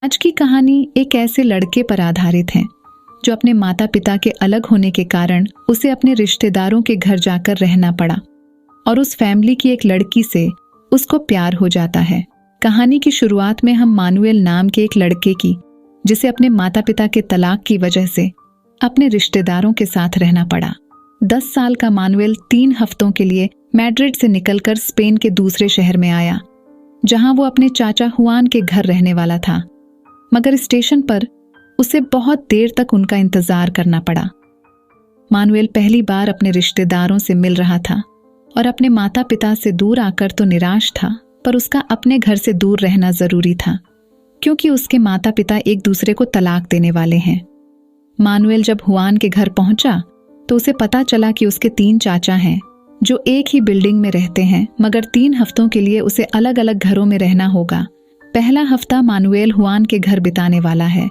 आज की कहानी एक ऐसे लड़के पर आधारित है जो अपने माता पिता के अलग होने के कारण उसे अपने रिश्तेदारों के घर जाकर रहना पड़ा और उस फैमिली की एक लड़की से उसको प्यार हो जाता है। कहानी की शुरुआत में हम मानुएल नाम के एक लड़के की, जिसे अपने माता पिता के तलाक की वजह से अपने रिश्तेदारों के साथ रहना पड़ा। 10 साल का मानुएल 3 हफ्तों के लिए मैड्रिड से निकलकर स्पेन के दूसरे शहर में आया, जहां वो अपने चाचा हुआन के घर रहने वाला था। मगर स्टेशन पर उसे बहुत देर तक उनका इंतजार करना पड़ा। मानुएल पहली बार अपने रिश्तेदारों से मिल रहा था और अपने माता पिता से दूर आकर तो निराश था, पर उसका अपने घर से दूर रहना जरूरी था, क्योंकि उसके माता पिता एक दूसरे को तलाक देने वाले हैं। मानुएल जब हुआन के घर पहुंचा तो उसे पता चला कि उसके 3 चाचा हैं जो एक ही बिल्डिंग में रहते हैं, मगर 3 हफ्तों के लिए उसे अलग अलग घरों में रहना होगा। पहला हफ्ता मानुएल हुआन के घर बिताने वाला है।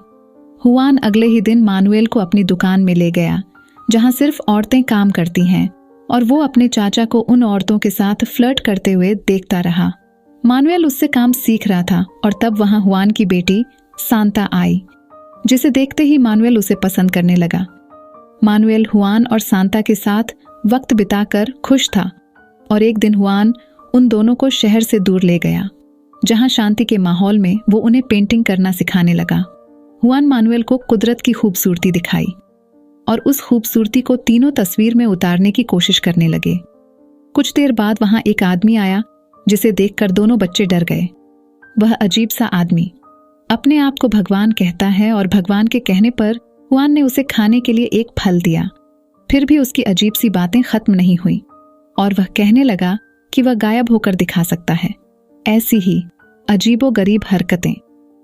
हुआन अगले ही दिन मानुएल को अपनी दुकान में ले गया, जहां सिर्फ औरतें काम करती हैं, और वो अपने चाचा को उन औरतों के साथ फ्लर्ट करते हुए देखता रहा। मानुएल उससे काम सीख रहा था और तब वहां हुआन की बेटी सांता आई, जिसे देखते ही मानुएल उसे पसंद करने लगा। मानुएल हुआन और सांता के साथ वक्त बिताकर खुश था और एक दिन हुआन उन दोनों को शहर से दूर ले गया, जहां शांति के माहौल में वो उन्हें पेंटिंग करना सिखाने लगा। हुआन मानुएल को कुदरत की खूबसूरती दिखाई और उस खूबसूरती को तीनों तस्वीर में उतारने की कोशिश करने लगे। कुछ देर बाद वहां एक आदमी आया, जिसे देखकर दोनों बच्चे डर गए। वह अजीब सा आदमी अपने आप को भगवान कहता है और भगवान के कहने पर हुआन ने उसे खाने के लिए एक फल दिया। फिर भी उसकी अजीब सी बातें खत्म नहीं हुई और वह कहने लगा कि वह गायब होकर दिखा सकता है। ऐसी ही अजीबोगरीब हरकतें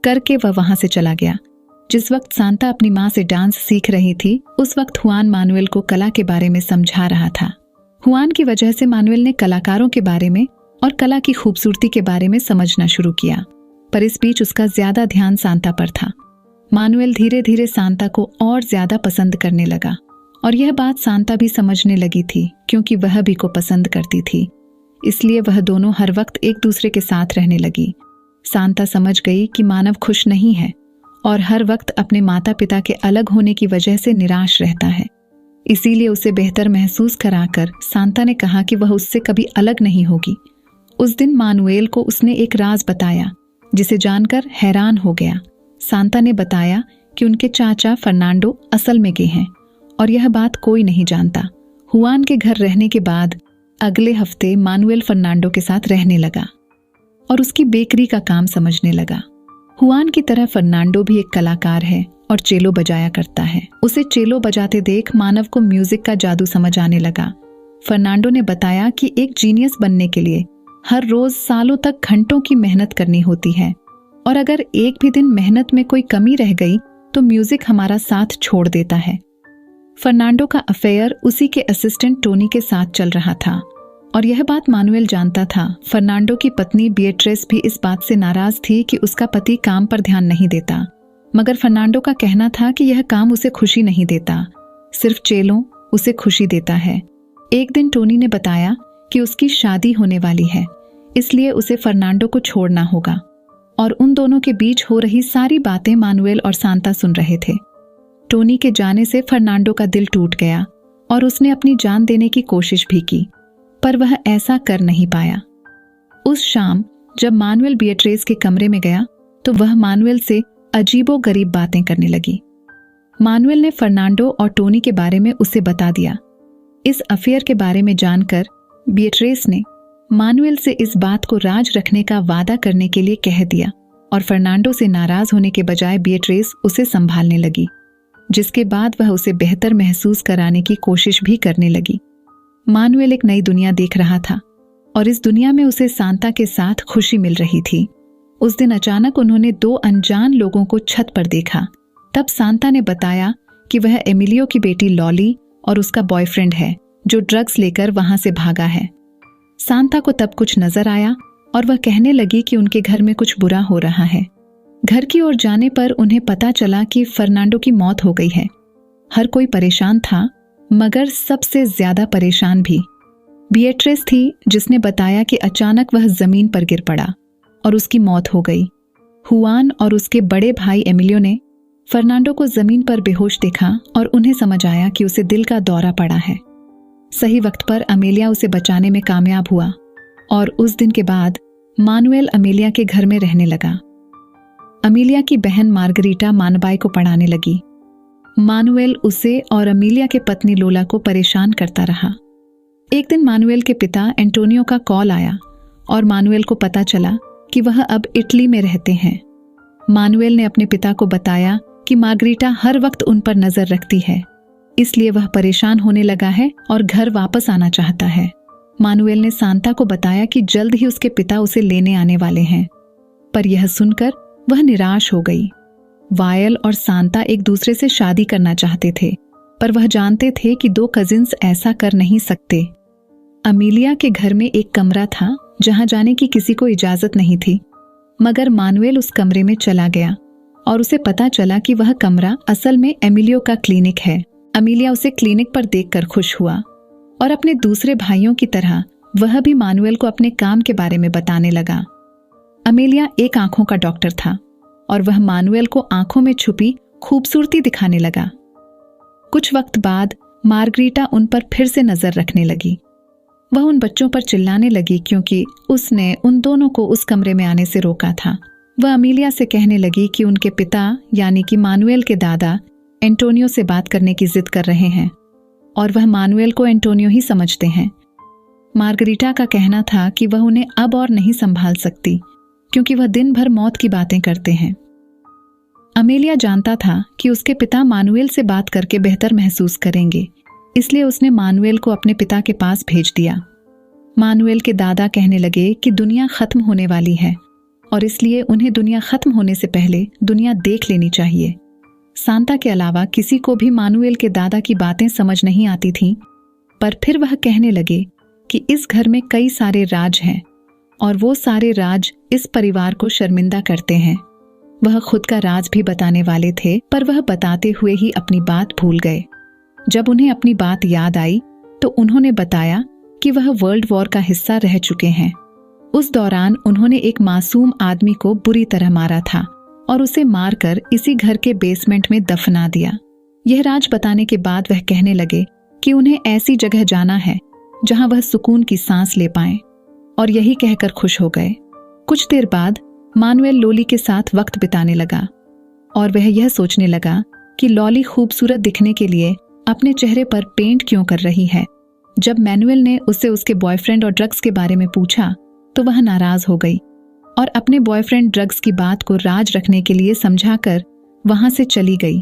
करके वह वहां से चला गया। जिस वक्त सांता अपनी माँ से डांस सीख रही थी, उस वक्त हुआन मानुएल को कला के बारे में समझा रहा था। हुआन की वजह से मानुएल ने कलाकारों के बारे में और कला की खूबसूरती के बारे में समझना शुरू किया, पर इस बीच उसका ज्यादा ध्यान सांता पर था। मानुएल धीरे धीरे सांता को और ज्यादा पसंद करने लगा और यह बात सांता भी समझने लगी थी, क्योंकि वह भी को पसंद करती थी। इसलिए वह दोनों हर वक्त एक दूसरे के साथ रहने लगी। सांता समझ गई कि मानव खुश नहीं है और हर वक्त अपने माता पिता के अलग होने की वजह से निराश रहता है। इसीलिए उसे बेहतर महसूस कराकर सांता ने कहा कि वह उससे कभी अलग नहीं होगी। उस दिन मानुएल को उसने एक राज बताया, जिसे जानकर हैरान हो गया। सांता ने बताया कि उनके चाचा फर्नांडो असल में गे हैं और यह बात कोई नहीं जानता। हुआन के घर रहने के बाद अगले हफ्ते मानुएल फर्नांडो के साथ रहने लगा और उसकी बेकरी का काम समझने लगा। हुआन की तरह फर्नांडो भी एक कलाकार है और चेलो बजाया करता है। उसे चेलो बजाते देख मानव को म्यूजिक का जादू समझ आने लगा। फर्नांडो ने बताया कि एक जीनियस बनने के लिए हर रोज सालों तक घंटों की मेहनत करनी होती है और अगर एक भी दिन मेहनत में कोई कमी रह गई तो म्यूजिक हमारा साथ छोड़ देता है। फर्नांडो का अफेयर उसी के असिस्टेंट टोनी के साथ चल रहा था और यह बात मानुएल जानता था। फर्नांडो की पत्नी बिएट्रेस भी इस बात से नाराज थी कि उसका पति काम पर ध्यान नहीं देता, मगर फर्नांडो का कहना था कि यह काम उसे खुशी नहीं देता, सिर्फ चेलो उसे खुशी देता है। एक दिन टोनी ने बताया कि उसकी शादी होने वाली है, इसलिए उसे फर्नांडो को छोड़ना होगा और उन दोनों के बीच हो रही सारी बातें मानुएल और सांता सुन रहे थे। टोनी के जाने से फर्नांडो का दिल टूट गया और उसने अपनी जान देने की कोशिश भी की, पर वह ऐसा कर नहीं पाया। उस शाम जब मानुएल बिएट्रेस के कमरे में गया तो वह मानुएल से अजीबोगरीब बातें करने लगी। मानुएल ने फर्नांडो और टोनी के बारे में उसे बता दिया। इस अफेयर के बारे में जानकर बिएट्रेस ने मानुएल से इस बात को राज रखने का वादा करने के लिए कह दिया और फर्नांडो से नाराज होने के बजाय बिएट्रेस उसे संभालने लगी, जिसके बाद वह उसे बेहतर महसूस कराने की कोशिश भी करने लगी। मानुएल एक नई दुनिया देख रहा था और इस दुनिया में उसे सांता के साथ खुशी मिल रही थी। उस दिन अचानक उन्होंने 2 अनजान लोगों को छत पर देखा। तब सांता ने बताया कि वह एमिलियो की बेटी लॉली और उसका बॉयफ्रेंड है, जो ड्रग्स लेकर वहां से भागा है। सांता को तब कुछ नजर आया और वह कहने लगी कि उनके घर में कुछ बुरा हो रहा है। घर की ओर जाने पर उन्हें पता चला कि फर्नांडो की मौत हो गई है। हर कोई परेशान था, मगर सबसे ज्यादा परेशान भी बिएट्रेस थी, जिसने बताया कि अचानक वह जमीन पर गिर पड़ा और उसकी मौत हो गई। हुआन और उसके बड़े भाई एमिलियो ने फर्नांडो को जमीन पर बेहोश देखा और उन्हें समझ आया कि उसे दिल का दौरा पड़ा है। सही वक्त पर अमेलिया उसे बचाने में कामयाब हुआ और उस दिन के बाद मानुएल अमेलिया के घर में रहने लगा। अमेलिया की बहन मार्गरीटा मानबाई को पढ़ाने लगी। मानुएल उसे और अमेलिया के पत्नी लोला को परेशान करता रहा। एक दिन मानुएल के पिता एंटोनियो का कॉल आया और मानुएल को पता चला कि वह अब इटली में रहते हैं। मानुएल ने अपने पिता को बताया कि मार्गरीटा हर वक्त उन पर नजर रखती है, इसलिए वह परेशान होने लगा है और घर वापस आना चाहता है। मानुएल ने सांता को बताया कि जल्द ही उसके पिता उसे लेने आने वाले हैं, पर यह सुनकर वह निराश हो गई। वायल और सांता एक दूसरे से शादी करना चाहते थे, पर वह जानते थे कि दो कजिन्स ऐसा कर नहीं सकते। अमेलिया के घर में एक कमरा था जहां जाने की किसी को इजाजत नहीं थी, मगर मानुएल उस कमरे में चला गया और उसे पता चला कि वह कमरा असल में एमिलियो का क्लिनिक है। अमेलिया उसे क्लिनिक पर देखकर खुश हुआ और अपने दूसरे भाइयों की तरह वह भी मानुएल को अपने काम के बारे में बताने लगा। अमेलिया एक आंखों का डॉक्टर था और वह मानुएल को आंखों में छुपी खूबसूरती दिखाने लगा। कुछ वक्त बाद मार्गरीटा उन पर फिर से नजर रखने लगी। वह उन बच्चों पर चिल्लाने लगी क्योंकि उसने उन दोनों को उस कमरे में आने से रोका था। वह अमेलिया से कहने लगी कि उनके पिता यानी कि मानुएल के दादा एंटोनियो से बात करने की जिद कर रहे हैं और वह मानुएल को एंटोनियो ही समझते हैं। मार्गरीटा का कहना था कि वह उन्हें अब और नहीं संभाल सकती क्योंकि वह दिन भर मौत की बातें करते हैं। अमेलिया जानता था कि उसके पिता मानुएल से बात करके बेहतर महसूस करेंगे, इसलिए उसने मानुएल को अपने पिता के पास भेज दिया। मानुएल के दादा कहने लगे कि दुनिया खत्म होने वाली है और इसलिए उन्हें दुनिया खत्म होने से पहले दुनिया देख लेनी चाहिए। सांता के अलावा किसी को भी मानुएल के दादा की बातें समझ नहीं आती थीं, पर फिर वह कहने लगे कि इस घर में कई सारे राज हैं और वो सारे राज इस परिवार को शर्मिंदा करते हैं। वह खुद का राज भी बताने वाले थे, पर वह बताते हुए ही अपनी बात भूल गए। जब उन्हें अपनी बात याद आई तो उन्होंने बताया कि वह वर्ल्ड वॉर का हिस्सा रह चुके हैं। उस दौरान उन्होंने एक मासूम आदमी को बुरी तरह मारा था और उसे मारकर इसी घर के बेसमेंट में दफना दिया। यह राज बताने के बाद वह कहने लगे कि उन्हें ऐसी जगह जाना है जहां वह सुकून की सांस ले पाएं, और यही कहकर खुश हो गए। कुछ देर बाद मानुएल लोली के साथ वक्त बिताने लगा और वह यह सोचने लगा कि लॉली खूबसूरत दिखने के लिए अपने चेहरे पर पेंट क्यों कर रही है। जब मैनुएल ने उसे उसके बॉयफ्रेंड और ड्रग्स के बारे में पूछा तो वह नाराज हो गई और अपने बॉयफ्रेंड ड्रग्स की बात को राज रखने के लिए समझाकर वहां से चली गई।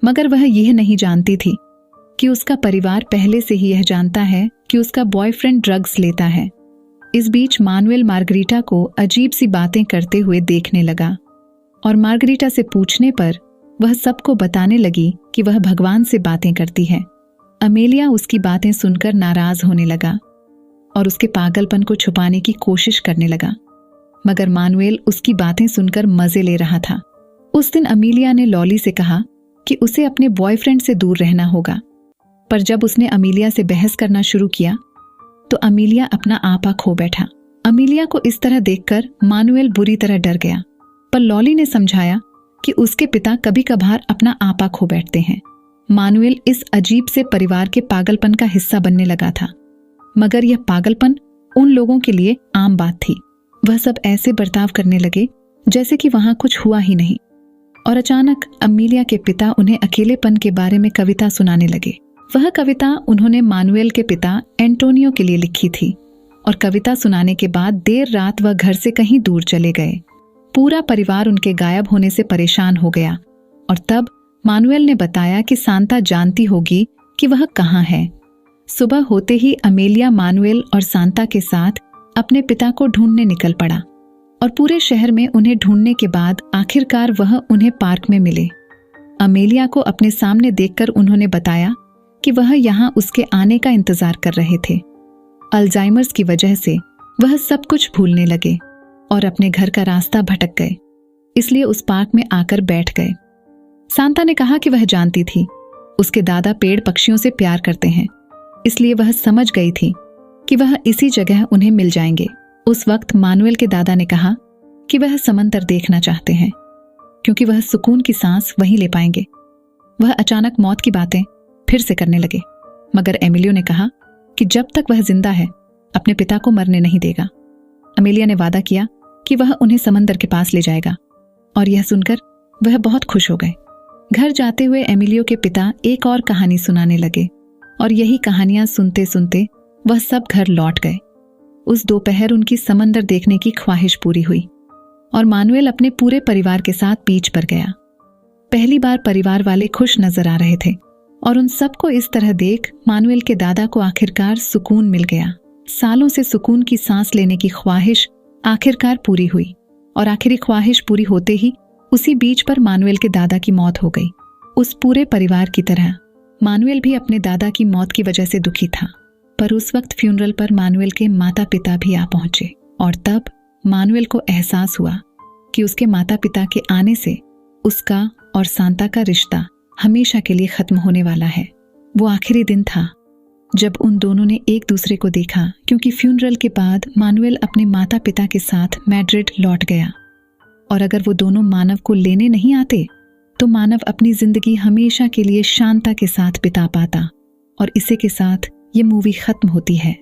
मगर वह यह नहीं जानती थी कि उसका परिवार पहले से ही यह जानता है कि उसका बॉयफ्रेंड ड्रग्स लेता है। इस बीच मानुएल मार्गरीटा को अजीब सी बातें करते हुए देखने लगा और मार्गरीटा से पूछने पर वह सबको बताने लगी कि वह भगवान से बातें करती है। अमेलिया उसकी बातें सुनकर नाराज होने लगा और उसके पागलपन को छुपाने की कोशिश करने लगा, मगर मानुएल उसकी बातें सुनकर मजे ले रहा था। उस दिन अमेलिया ने लॉली से कहा कि उसे अपने बॉयफ्रेंड से दूर रहना होगा, पर जब उसने अमेलिया से बहस करना शुरू किया तो अमेलिया अपना आपा खो बैठा। अमेलिया को इस तरह देखकर मानुएल बुरी तरह डर गया, पर लॉली ने समझाया कि उसके पिता कभी कभार अपना आपा खो बैठते हैं। मानुएल इस अजीब से परिवार के पागलपन का हिस्सा बनने लगा था, मगर यह पागलपन उन लोगों के लिए आम बात थी। वह सब ऐसे बर्ताव करने लगे जैसे कि वहां कुछ हुआ ही नहीं। और अचानक अमेलिया के पिता उन्हें अकेलेपन के बारे में कविता सुनाने लगे। वह कविता उन्होंने मानुएल के पिता एंटोनियो के लिए लिखी थी और कविता सुनाने के बाद देर रात वह घर से कहीं दूर चले गए। पूरा परिवार उनके गायब होने से परेशान हो गया और तब मानुएल ने बताया कि सांता जानती होगी कि वह कहाँ है। सुबह होते ही अमेलिया मानुएल और सांता के साथ अपने पिता को ढूंढने निकल पड़ा और पूरे शहर में उन्हें ढूंढने के बाद आखिरकार वह उन्हें पार्क में मिले। अमेलिया को अपने सामने देखकर उन्होंने बताया कि वह यहाँ उसके आने का इंतजार कर रहे थे। अल्जाइमर्स की वजह से वह सब कुछ भूलने लगे और अपने घर का रास्ता भटक गए, इसलिए उस पार्क में आकर बैठ गए। सांता ने कहा कि वह जानती थी उसके दादा पेड़ पक्षियों से प्यार करते हैं, इसलिए वह समझ गई थी कि वह इसी जगह उन्हें मिल जाएंगे। उस वक्त मानुएल के दादा ने कहा कि वह समंदर देखना चाहते हैं, क्योंकि वह सुकून की सांस वहीं ले पाएंगे। वह अचानक मौत की बातें फिर से करने लगे, मगर एमिलियो ने कहा कि जब तक वह जिंदा है अपने पिता को मरने नहीं देगा। अमेलिया ने वादा किया कि वह उन्हें समंदर के पास ले जाएगा, और यह सुनकर वह बहुत खुश हो गए। घर जाते हुए एमिलियो के पिता एक और कहानी सुनाने लगे, और यही कहानियां सुनते सुनते वह सब घर लौट गए। उस दोपहर उनकी समंदर देखने की ख्वाहिश पूरी हुई, और मानुएल अपने पूरे परिवार के साथ बीच पर गया। पहली बार परिवार वाले खुश नजर आ रहे थे, और उन सबको इस तरह देख मानुएल के दादा को आखिरकार सुकून मिल गया। सालों से सुकून की सांस लेने की ख्वाहिश आखिरकार पूरी हुई, और आखिरी ख्वाहिश पूरी होते ही उसी बीच पर मानुएल के दादा की मौत हो गई। उस पूरे परिवार की तरह मानुएल भी अपने दादा की मौत की वजह से दुखी था। पर उस वक्त फ्यूनरल पर मानुएल के माता पिता भी आ पहुंचे, और तब मानुएल को एहसास हुआ कि उसके माता पिता के आने से उसका और सांता का रिश्ता हमेशा के लिए खत्म होने वाला है। वो आखिरी दिन था जब उन दोनों ने एक दूसरे को देखा, क्योंकि फ्यूनरल के बाद मानुएल अपने माता पिता के साथ मैड्रिड लौट गया, और अगर वो दोनों मानव को लेने नहीं आते तो मानव अपनी जिंदगी हमेशा के लिए शांता के साथ बिता पाता। और इसी के साथ ये मूवी खत्म होती है।